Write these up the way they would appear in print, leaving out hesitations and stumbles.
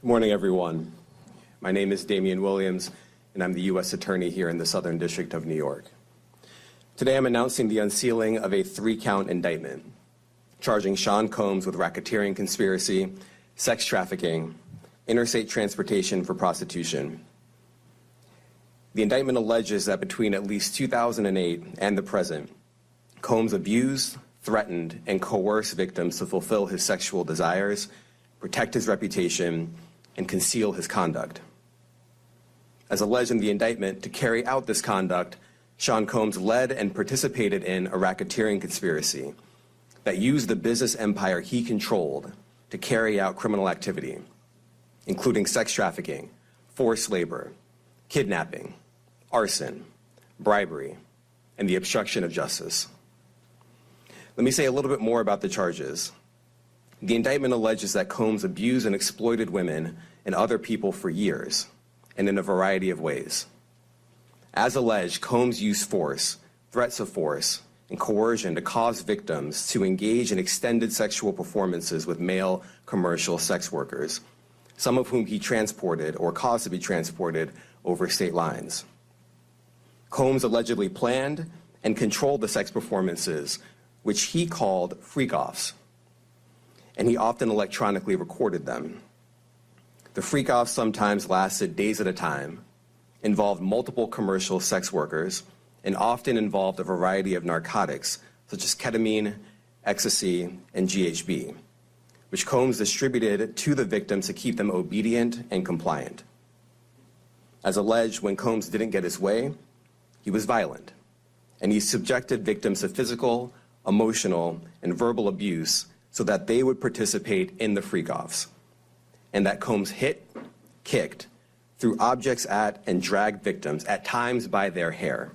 Morning, everyone. My name is Damian Williams, and I'm the U.S. Attorney here in the Southern District of New York. Today, I'm announcing the unsealing of a 3-count indictment, charging Sean Combs with racketeering conspiracy, sex trafficking, interstate transportation for prostitution. The indictment alleges that between at least 2008 and the present, Combs abused, threatened, and coerced victims to fulfill his sexual desires, protect his reputation, and conceal his conduct. As alleged in the indictment, to carry out this conduct, Sean Combs led and participated in a racketeering conspiracy that used the business empire he controlled to carry out criminal activity, including sex trafficking, forced labor, kidnapping, arson, bribery, and the obstruction of justice. Let me say a little bit more about the charges. The indictment alleges that Combs abused and exploited women and other people for years, and in a variety of ways. As alleged, Combs used force, threats of force, and coercion to cause victims to engage in extended sexual performances with male commercial sex workers, some of whom he transported or caused to be transported over state lines. Combs allegedly planned and controlled the sex performances, which he called freak-offs, and he often electronically recorded them. The freak-offs sometimes lasted days at a time, involved multiple commercial sex workers, and often involved a variety of narcotics, such as ketamine, ecstasy, and GHB, which Combs distributed to the victims to keep them obedient and compliant. As alleged, when Combs didn't get his way, he was violent, and he subjected victims to physical, emotional, and verbal abuse so that they would participate in the freak-offs, and that Combs hit, kicked, threw objects at, and dragged victims, at times by their hair.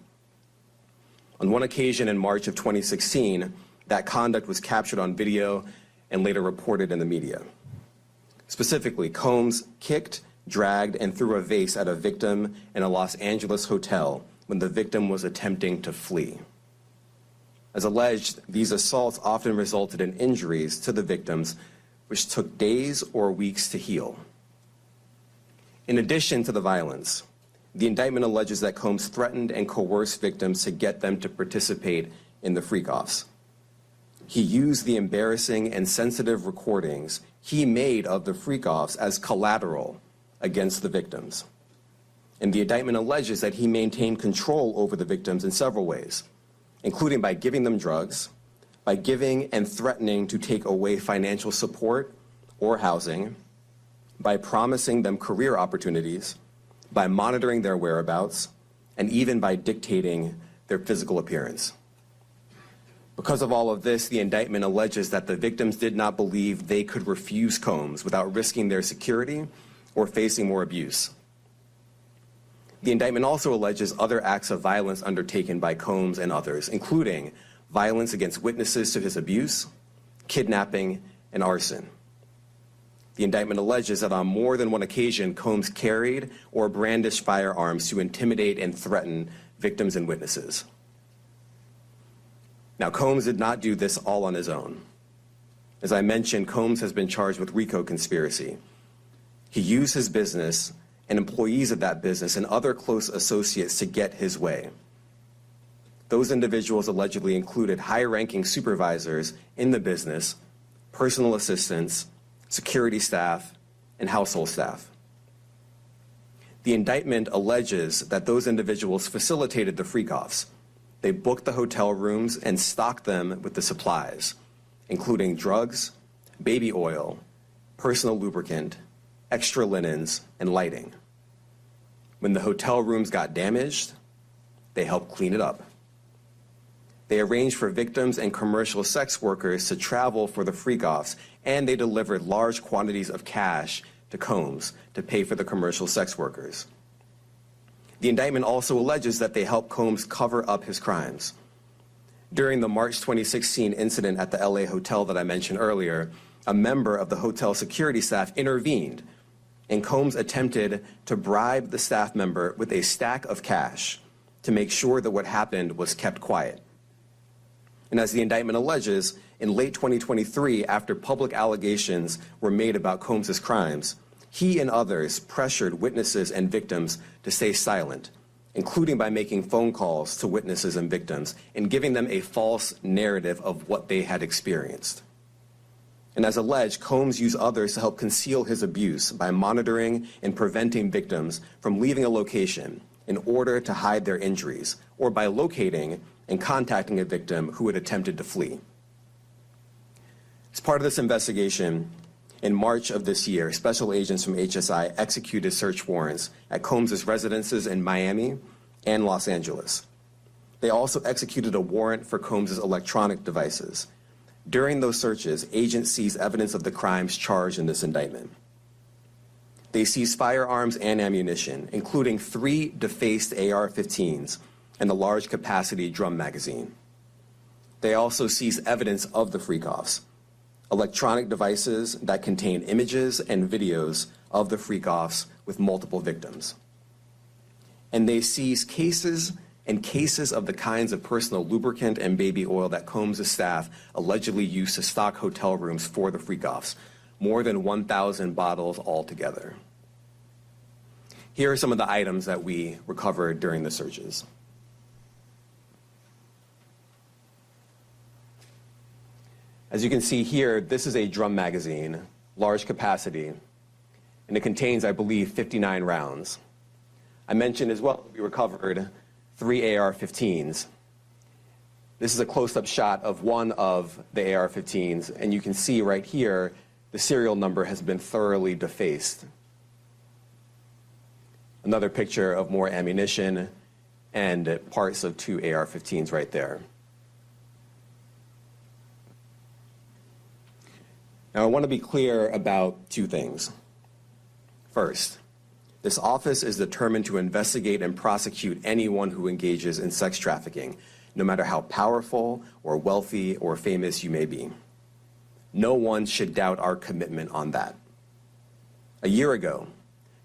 On one occasion in March of 2016, that conduct was captured on video and later reported in the media. Specifically, Combs kicked, dragged, and threw a vase at a victim in a Los Angeles hotel when the victim was attempting to flee. As alleged, these assaults often resulted in injuries to the victims, which took days or weeks to heal. In addition to the violence, the indictment alleges that Combs threatened and coerced victims to get them to participate in the freak-offs. He used the embarrassing and sensitive recordings he made of the freak-offs as collateral against the victims. And the indictment alleges that he maintained control over the victims in several ways, including by giving them drugs, by giving and threatening to take away financial support or housing, by promising them career opportunities, by monitoring their whereabouts, and even by dictating their physical appearance. Because of all of this, the indictment alleges that the victims did not believe they could refuse Combs without risking their security or facing more abuse. The indictment also alleges other acts of violence undertaken by Combs and others, including violence against witnesses to his abuse, kidnapping, and arson. The indictment alleges that on more than one occasion, Combs carried or brandished firearms to intimidate and threaten victims and witnesses. Now, Combs did not do this all on his own. As I mentioned, Combs has been charged with RICO conspiracy. He used his business and employees of that business and other close associates to get his way. Those individuals allegedly included high-ranking supervisors in the business, personal assistants, security staff, and household staff. The indictment alleges that those individuals facilitated the freak-offs. They booked the hotel rooms and stocked them with the supplies, including drugs, baby oil, personal lubricant, extra linens, and lighting. When the hotel rooms got damaged, they helped clean it up. They arranged for victims and commercial sex workers to travel for the freak-offs, and they delivered large quantities of cash to Combs to pay for the commercial sex workers. The indictment also alleges that they helped Combs cover up his crimes. During the March 2016 incident at the LA hotel that I mentioned earlier, a member of the hotel security staff intervened, and Combs attempted to bribe the staff member with a stack of cash to make sure that what happened was kept quiet. And as the indictment alleges, in late 2023, after public allegations were made about Combs' crimes, He and others pressured witnesses and victims to stay silent, including by making phone calls to witnesses and victims and giving them a false narrative of what they had experienced. And as alleged, Combs used others to help conceal his abuse by monitoring and preventing victims from leaving a location in order to hide their injuries, or by locating and contacting a victim who had attempted to flee. As part of this investigation, in March of this year, special agents from HSI executed search warrants at Combs' residences in Miami and Los Angeles. They also executed a warrant for Combs' electronic devices. During those searches, agents seized evidence of the crimes charged in this indictment. They seized firearms and ammunition, including 3 defaced AR-15s and a large capacity drum magazine. They also seized evidence of the freak-offs, electronic devices that contain images and videos of the freak-offs with multiple victims. And they seized cases and cases of the kinds of personal lubricant and baby oil that Combs' staff allegedly used to stock hotel rooms for the freak-offs, more than 1,000 bottles altogether. Here are some of the items that we recovered during the searches. As you can see here, this is a drum magazine, large capacity, and it contains, I believe, 59 rounds. I mentioned as well we recovered 3 AR-15s. This is a close-up shot of one of the AR-15s, and you can see right here the serial number has been thoroughly defaced. Another picture of more ammunition and parts of 2 AR-15s right there. Now, I want to be clear about 2 things. First, this office is determined to investigate and prosecute anyone who engages in sex trafficking, no matter how powerful or wealthy or famous you may be. No one should doubt our commitment on that. A year ago,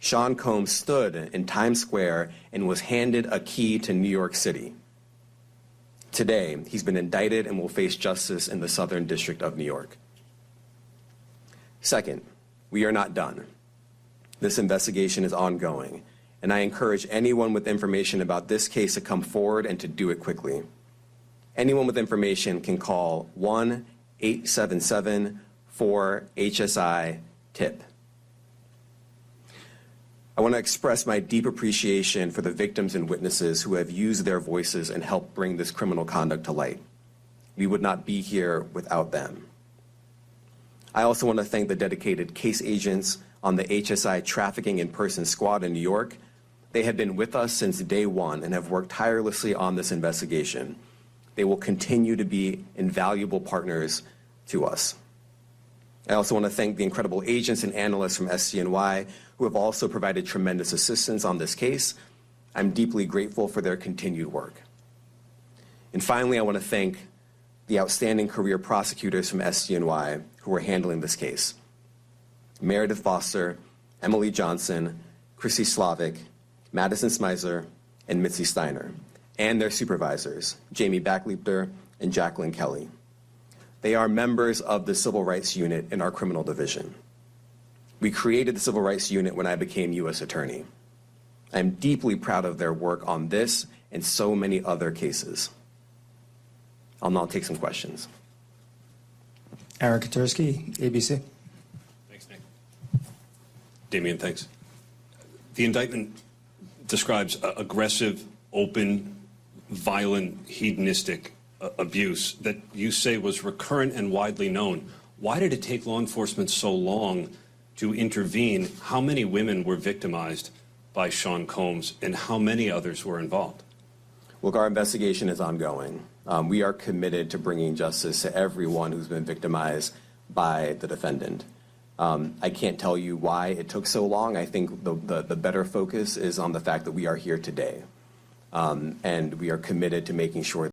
Sean Combs stood in Times Square and was handed a key to New York City. Today, he's been indicted and will face justice in the Southern District of New York. Second, we are not done. This investigation is ongoing, and I encourage anyone with information about this case to come forward and to do it quickly. Anyone with information can call 1-877-4-HSI-TIP. I want to express my deep appreciation for the victims and witnesses who have used their voices and helped bring this criminal conduct to light. We would not be here without them. I also want to thank the dedicated case agents on the HSI Trafficking in Person Squad in New York. They have been with us since day one and have worked tirelessly on this investigation. They will continue to be invaluable partners to us. I also want to thank the incredible agents and analysts from SCNY who have also provided tremendous assistance on this case. I'm deeply grateful for their continued work. And finally, I want to thank the outstanding career prosecutors from SCNY who are handling this case. Meredith Foster, Emily Johnson, Chrissy Slavic, Madison Smizer, and Mitzi Steiner, and their supervisors, Jamie Backleeper and Jacqueline Kelly. They are members of the Civil Rights Unit in our criminal division. We created the Civil Rights Unit when I became U.S. Attorney. I'm deeply proud of their work on this and so many other cases. I'll now take some questions. Aaron Katursky, ABC. Thanks, Nick. Damian, thanks. The indictment describes aggressive, open, violent, hedonistic abuse that you say was recurrent and widely known. Why did it take law enforcement so long to intervene? How many women were victimized by Sean Combs, and how many others were involved? Look, our investigation is ongoing. We are committed to bringing justice to everyone who's been victimized by the defendant. I can't tell you why it took so long. I think the better focus is on the fact that we are here today. And we are committed to making sure